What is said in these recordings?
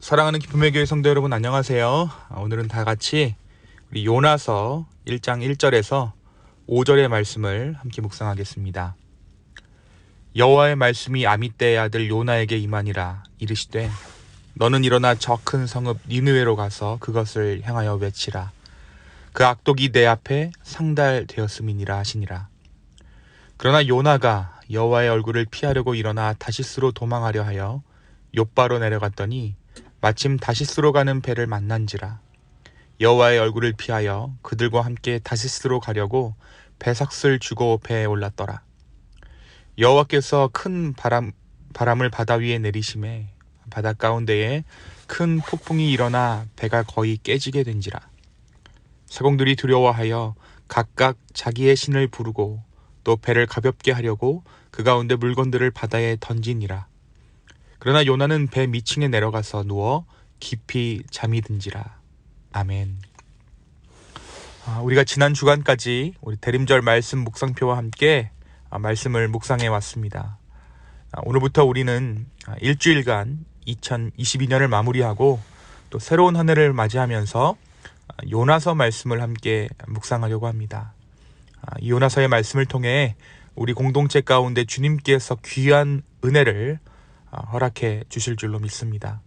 사랑하는 기쁨의 교회 성도 여러분, 안녕하세요. 오늘은 다 같이 우리 요나서 1장 1절에서 5절의 말씀을 함께 묵상하겠습니다. 여호와의 말씀이 아미떼의 아들 요나에게 임하니라. 이르시되 너는 일어나 저 큰 성읍 니느웨로 가서 그것을 향하여 외치라. 그 악독이 내 앞에 상달되었음이니라 하시니라. 그러나 요나가 여호와의 얼굴을 피하려고 일어나 다시스로 도망하려 하여 욥바로 내려갔더니 마침 다시스로 가는 배를 만난지라. 여호와의 얼굴을 피하여 그들과 함께 다시스로 가려고 배삭을 주고 배에 올랐더라. 여호와께서 큰 바람을 바다 위에 내리심에 바다 가운데에 큰 폭풍이 일어나 배가 거의 깨지게 된지라. 사공들이 두려워하여 각각 자기의 신을 부르고 또 배를 가볍게 하려고 그 가운데 물건들을 바다에 던지니라. 그러나 요나는 배 밑층에 내려가서 누워 깊이 잠이 든지라. 아멘. 우리가 지난 주간까지 우리 대림절 말씀 묵상표와 함께 말씀을 묵상해 왔습니다. 오늘부터 우리는 일주일간 2022년을 마무리하고 또 새로운 한 해를 맞이하면서 요나서 말씀을 함께 묵상하려고 합니다. 이 요나서의 말씀을 통해 우리 공동체 가운데 주님께서 귀한 은혜를 허락해 주실 줄로 믿습니다.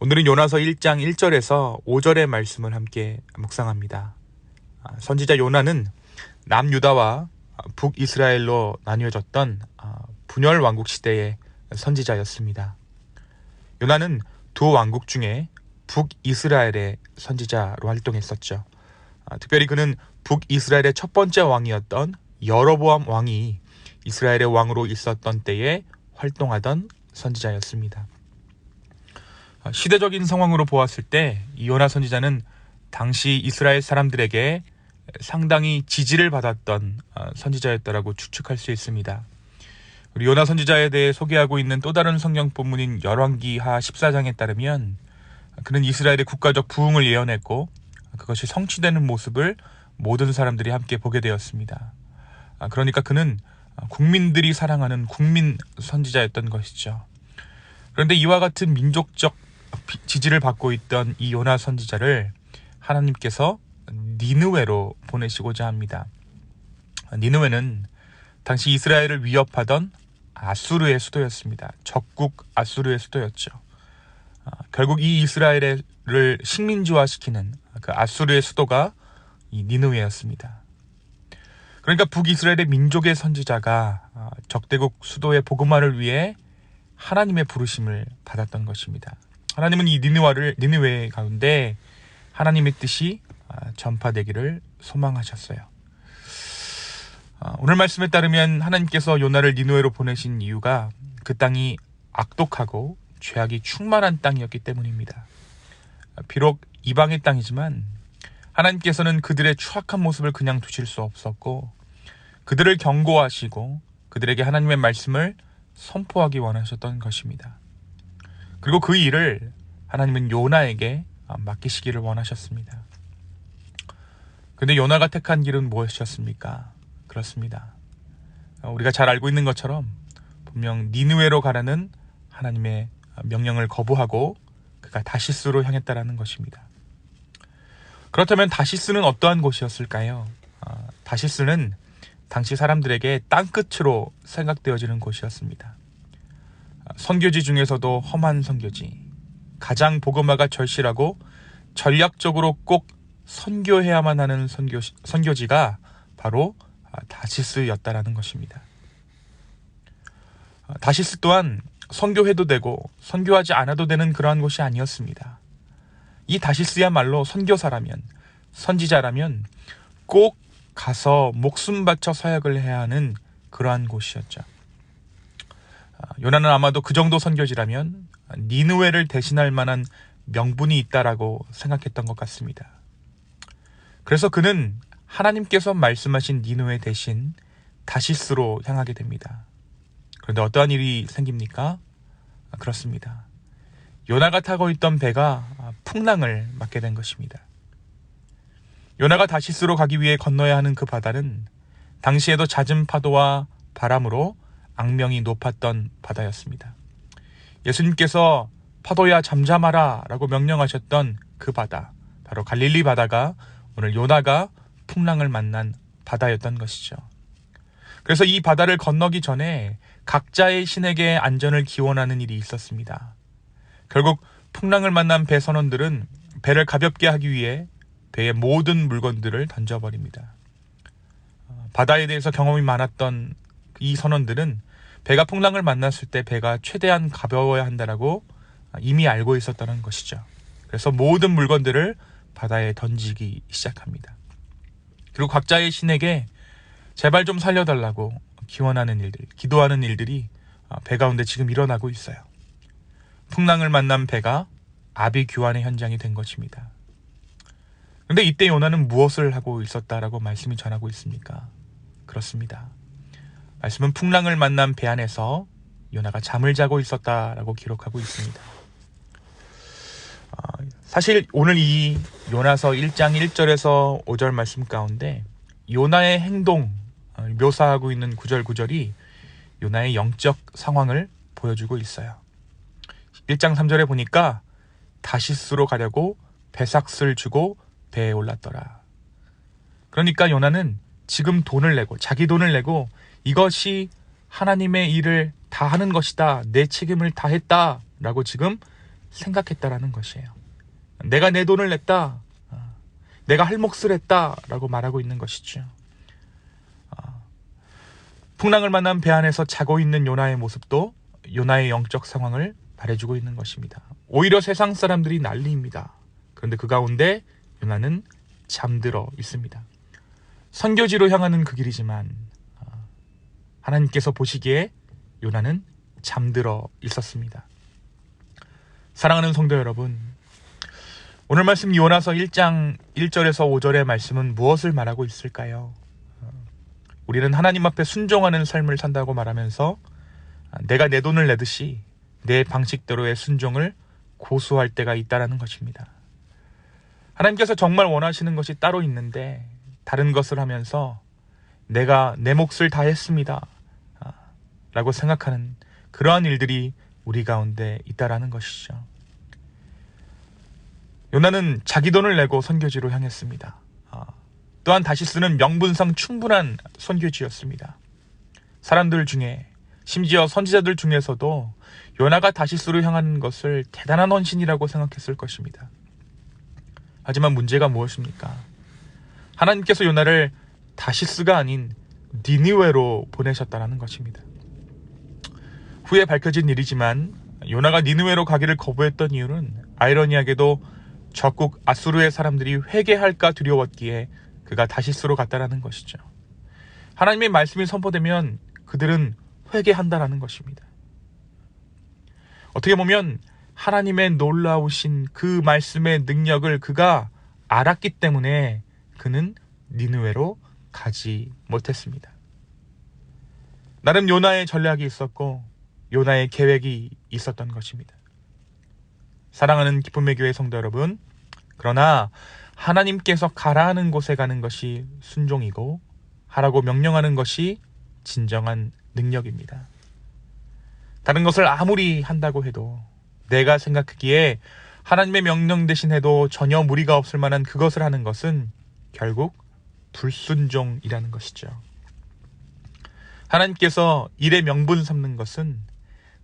오늘은 요나서 1장 1절에서 5절의 말씀을 함께 묵상합니다. 선지자 요나는 남유다와 북이스라엘로 나뉘어졌던 분열 왕국 시대의 선지자였습니다. 요나는 두 왕국 중에 북이스라엘의 선지자로 활동했었죠. 특별히 그는 북이스라엘의 첫 번째 왕이었던 여로보암 왕이 이스라엘의 왕으로 있었던 때에 활동하던 선지자였습니다. 시대적인 상황으로 보았을 때 이 요나 선지자는 당시 이스라엘 사람들에게 상당히 지지를 받았던 선지자였다라고 추측할 수 있습니다. 우리 요나 선지자에 대해 소개하고 있는 또 다른 성경 본문인 열왕기하 14장에 따르면 그는 이스라엘의 국가적 부흥을 예언했고 그것이 성취되는 모습을 모든 사람들이 함께 보게 되었습니다. 그러니까 그는 국민들이 사랑하는 국민 선지자였던 것이죠. 그런데 이와 같은 민족적 지지를 받고 있던 이 요나 선지자를 하나님께서 니느웨로 보내시고자 합니다. 니느웨는 당시 이스라엘을 위협하던 아수르의 수도였습니다. 적국 아수르의 수도였죠. 결국 이 이스라엘을 식민지화시키는 그 아수르의 수도가 이 니느웨였습니다. 그러니까 북이스라엘의 민족의 선지자가 적대국 수도의 복음화를 위해 하나님의 부르심을 받았던 것입니다. 하나님은 이 니느웨 가운데 하나님의 뜻이 전파되기를 소망하셨어요. 오늘 말씀에 따르면 하나님께서 요나를 니느웨로 보내신 이유가 그 땅이 악독하고 죄악이 충만한 땅이었기 때문입니다. 비록 이방의 땅이지만 하나님께서는 그들의 추악한 모습을 그냥 두실 수 없었고 그들을 경고하시고 그들에게 하나님의 말씀을 선포하기 원하셨던 것입니다. 그리고 그 일을 하나님은 요나에게 맡기시기를 원하셨습니다. 그런데 요나가 택한 길은 무엇이었습니까? 그렇습니다. 우리가 잘 알고 있는 것처럼 분명 니느웨로 가라는 하나님의 명령을 거부하고 그가 다시스로 향했다라는 것입니다. 그렇다면 다시스는 어떠한 곳이었을까요? 다시스는 당시 사람들에게 땅끝으로 생각되어지는 곳이었습니다. 선교지 중에서도 험한 선교지, 가장 복음화가 절실하고 전략적으로 꼭 선교해야만 하는 선교지가 바로 다시스였다라는 것입니다. 다시스 또한 선교해도 되고 선교하지 않아도 되는 그러한 곳이 아니었습니다. 이 다시스야말로 선교사라면, 선지자라면 꼭 가서 목숨 바쳐 사역을 해야 하는 그러한 곳이었죠. 요나는 아마도 그 정도 선교지라면 니느웨를 대신할 만한 명분이 있다라고 생각했던 것 같습니다. 그래서 그는 하나님께서 말씀하신 니느웨 대신 다시스로 향하게 됩니다. 그런데 어떠한 일이 생깁니까? 그렇습니다. 요나가 타고 있던 배가 풍랑을 맞게 된 것입니다. 요나가 다시스로 가기 위해 건너야 하는 그 바다는 당시에도 잦은 파도와 바람으로 악명이 높았던 바다였습니다. 예수님께서 파도야 잠잠하라 라고 명령하셨던 그 바다, 바로 갈릴리 바다가 오늘 요나가 풍랑을 만난 바다였던 것이죠. 그래서 이 바다를 건너기 전에 각자의 신에게 안전을 기원하는 일이 있었습니다. 결국 풍랑을 만난 배 선원들은 배를 가볍게 하기 위해 배의 모든 물건들을 던져버립니다. 바다에 대해서 경험이 많았던 이 선원들은 배가 풍랑을 만났을 때 배가 최대한 가벼워야 한다라고 이미 알고 있었다는 것이죠. 그래서 모든 물건들을 바다에 던지기 시작합니다. 그리고 각자의 신에게 제발 좀 살려달라고 기원하는 일들, 기도하는 일들이 배 가운데 지금 일어나고 있어요. 풍랑을 만난 배가 아비규환의 현장이 된 것입니다. 그런데 이때 요나는 무엇을 하고 있었다라고 말씀이 전하고 있습니까? 그렇습니다. 말씀은 풍랑을 만난 배 안에서 요나가 잠을 자고 있었다라고 기록하고 있습니다. 사실 오늘 이 요나서 1장 1절에서 5절 말씀 가운데 요나의 행동 묘사하고 있는 구절이 요나의 영적 상황을 보여주고 있어요. 1장 3절에 보니까 다시스로 가려고 배삭스를 주고 배에 올랐더라. 그러니까 요나는 지금 돈을 내고 자기 돈을 내고 이것이 하나님의 일을 다 하는 것이다. 내 책임을 다했다. 라고 지금 생각했다라는 것이에요. 내가 내 돈을 냈다. 내가 할 몫을 했다. 라고 말하고 있는 것이죠. 풍랑을 만난 배 안에서 자고 있는 요나의 모습도 요나의 영적 상황을 말해주고 있는 것입니다. 오히려 세상 사람들이 난리입니다. 그런데 그 가운데 요나는 잠들어 있습니다. 선교지로 향하는 그 길이지만 하나님께서 보시기에 요나는 잠들어 있었습니다. 사랑하는 성도 여러분, 오늘 말씀 요나서 1장 1절에서 5절의 말씀은 무엇을 말하고 있을까요? 우리는 하나님 앞에 순종하는 삶을 산다고 말하면서 내가 내 돈을 내듯이 내 방식대로의 순종을 고수할 때가 있다라는 것입니다. 하나님께서 정말 원하시는 것이 따로 있는데 다른 것을 하면서 내가 내 몫을 다 했습니다 라고 생각하는 그러한 일들이 우리 가운데 있다라는 것이죠. 요나는 자기 돈을 내고 선교지로 향했습니다. 또한 다시스는 명분상 충분한 선교지였습니다. 사람들 중에 심지어 선지자들 중에서도 요나가 다시스로 향하는 것을 대단한 헌신이라고 생각했을 것입니다. 하지만 문제가 무엇입니까? 하나님께서 요나를 다시스가 아닌 니느웨로 보내셨다는 것입니다. 후에 밝혀진 일이지만 요나가 니느웨로 가기를 거부했던 이유는 아이러니하게도 적국 아수르의 사람들이 회개할까 두려웠기에 그가 다시스로 갔다라는 것이죠. 하나님의 말씀이 선포되면 그들은 회개한다라는 것입니다. 어떻게 보면 하나님의 놀라우신 그 말씀의 능력을 그가 알았기 때문에 그는 니느웨로 가지 못했습니다. 나름 요나의 전략이 있었고 요나의 계획이 있었던 것입니다. 사랑하는 기쁨의 교회 성도 여러분, 그러나 하나님께서 가라 하는 곳에 가는 것이 순종이고 하라고 명령하는 것이 진정한 능력입니다. 다른 것을 아무리 한다고 해도 내가 생각하기에 하나님의 명령 대신 해도 전혀 무리가 없을 만한 그것을 하는 것은 결국 불순종이라는 것이죠. 하나님께서 일의 명분 삼는 것은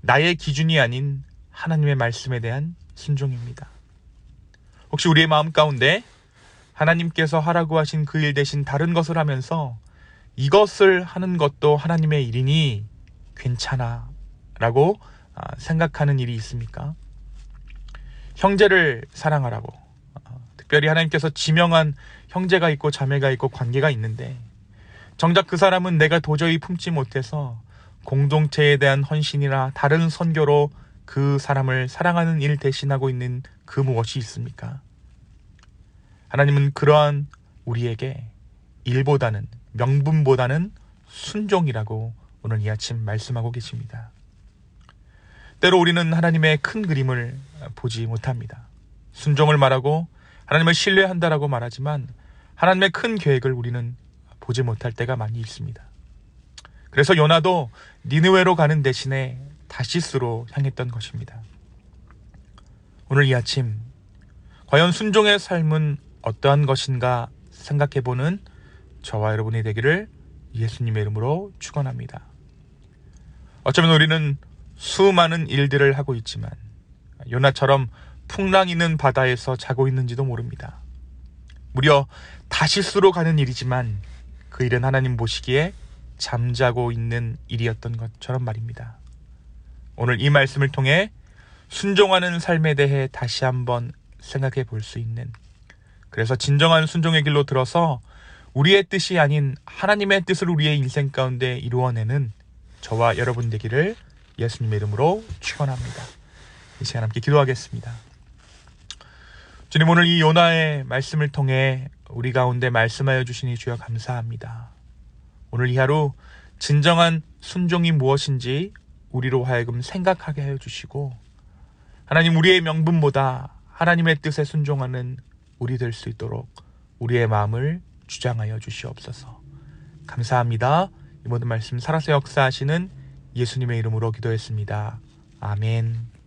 나의 기준이 아닌 하나님의 말씀에 대한 순종입니다. 혹시 우리의 마음 가운데 하나님께서 하라고 하신 그 일 대신 다른 것을 하면서 이것을 하는 것도 하나님의 일이니 괜찮아 라고 생각하는 일이 있습니까? 형제를 사랑하라고 특별히 하나님께서 지명한 형제가 있고 자매가 있고 관계가 있는데 정작 그 사람은 내가 도저히 품지 못해서 공동체에 대한 헌신이나 다른 선교로 그 사람을 사랑하는 일 대신하고 있는 그 무엇이 있습니까? 하나님은 그러한 우리에게 일보다는 명분보다는 순종이라고 오늘 이 아침 말씀하고 계십니다. 때로 우리는 하나님의 큰 그림을 보지 못합니다. 순종을 말하고 하나님을 신뢰한다라고 말하지만 하나님의 큰 계획을 우리는 보지 못할 때가 많이 있습니다. 그래서 요나도 니느웨로 가는 대신에 다시스로 향했던 것입니다. 오늘 이 아침 과연 순종의 삶은 어떠한 것인가 생각해보는 저와 여러분이 되기를 예수님의 이름으로 축원합니다. 어쩌면 우리는 수많은 일들을 하고 있지만 요나처럼 풍랑 있는 바다에서 자고 있는지도 모릅니다. 무려 다시스로 가는 일이지만 그 일은 하나님 보시기에 잠자고 있는 일이었던 것처럼 말입니다. 오늘 이 말씀을 통해 순종하는 삶에 대해 다시 한번 생각해 볼 수 있는, 그래서 진정한 순종의 길로 들어서 우리의 뜻이 아닌 하나님의 뜻을 우리의 인생 가운데 이루어내는 저와 여러분 되기를 예수님의 이름으로 축원합니다. 이 시간 함께 기도하겠습니다. 주님, 오늘 이 요나의 말씀을 통해 우리 가운데 말씀하여 주시니 주여 감사합니다. 오늘 이 하루 진정한 순종이 무엇인지 우리로 하여금 생각하게 하여 주시고, 하나님, 우리의 명분보다 하나님의 뜻에 순종하는 우리 될 수 있도록 우리의 마음을 주장하여 주시옵소서. 감사합니다. 이 모든 말씀 살아서 역사하시는 예수님의 이름으로 기도했습니다. 아멘.